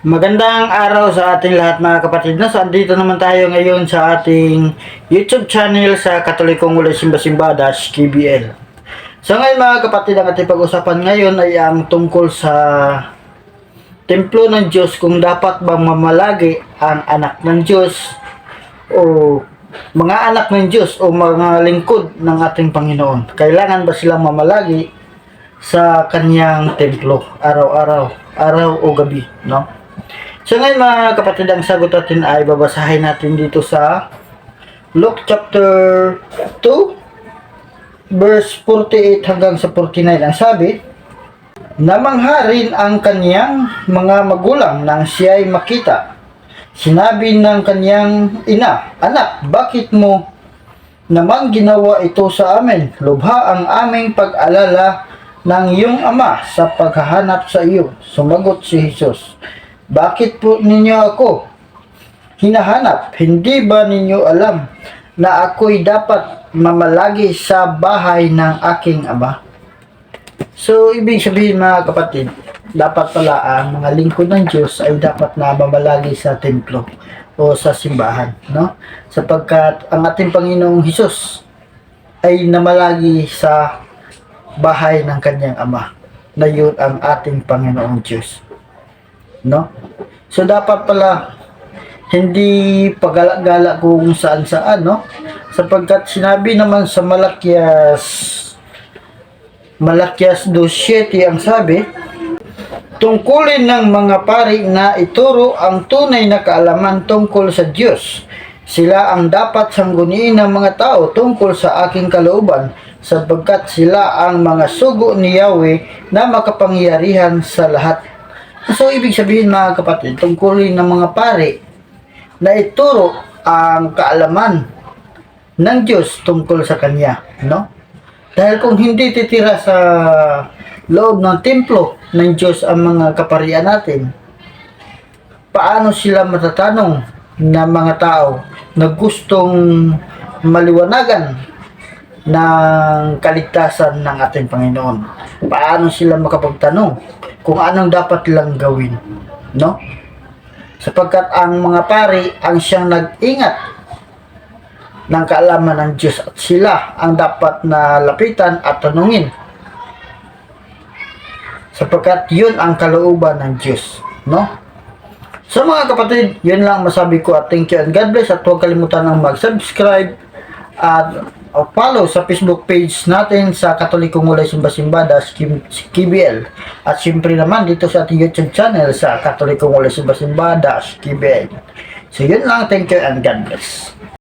Magandang araw sa ating lahat mga kapatid. So, andito naman tayo ngayon sa ating YouTube channel sa Katolikong Walay Simba-Simba KBL. So ngayon mga kapatid, ang ating pag-usapan ngayon ay ang tungkol sa templo ng Diyos, kung dapat bang mamalagi ang anak ng Diyos o mga anak ng Diyos o mga lingkod ng ating Panginoon. Kailangan ba silang mamalagi sa kanyang templo araw-araw, araw o gabi, no? So ngayon mga kapatid, ang sagot natin ay babasahin natin dito sa Luke chapter 2 verse 48 hanggang sa 49. Ang sabi, namangha rin ang kaniyang mga magulang nang siya'y makita. Sinabi ng kaniyang ina, anak, bakit mo naman ginawa ito sa amin? Lubha ang aming pag-alala ng iyong ama sa paghahanap sa iyo. Sumagot si Jesus, bakit po ninyo ako hinahanap? Hindi ba ninyo alam na ako'y dapat mamalagi sa bahay ng aking ama? So, ibig sabihin mga kapatid, dapat pala ang mga lingkod ng Diyos ay dapat na mamalagi sa templo o sa simbahan, no? Sapagkat ang ating Panginoong Hesus ay namalagi sa bahay ng kanyang ama, na yun ang ating Panginoong Diyos, no? So dapat pala hindi pagala-gala kung saan-saan, no? Sapagkat sinabi naman sa Malakias 2:7 ang sabi, tungkulin ng mga pari na ituro ang tunay na kaalaman tungkol sa Diyos. Sila ang dapat sangguniin ng mga tao tungkol sa aking kalooban, sapagkat sila ang mga sugo ni Yahweh na makapangyarihan sa lahat. So, ibig sabihin mga kapatid, tungkulin ng mga pari na ituro ang kaalaman ng Diyos tungkol sa Kanya, no? Dahil kung hindi titira sa loob ng templo ng Diyos ang mga kaparian natin, paano sila matatanong na mga tao na gustong maliwanagan ng kaligtasan ng ating Panginoon? Paano sila makapagtanong kung anong dapat lang gawin, no? Sapagkat ang mga pari ang siyang nag-ingat ng kaalaman ng Diyos at sila ang dapat na lapitan at tanungin, sapagkat yun ang kalooban ng Diyos, no? So mga kapatid, yun lang masabi ko at thank you and God bless, at huwag kalimutan ng mag-subscribe at follow sa Facebook page natin sa Katolikong Walay Simba-Simba KBL, at siyempre naman dito sa ating YouTube channel sa Katolikong Walay Simba-Simba KBL. So yun lang, thank you and God bless.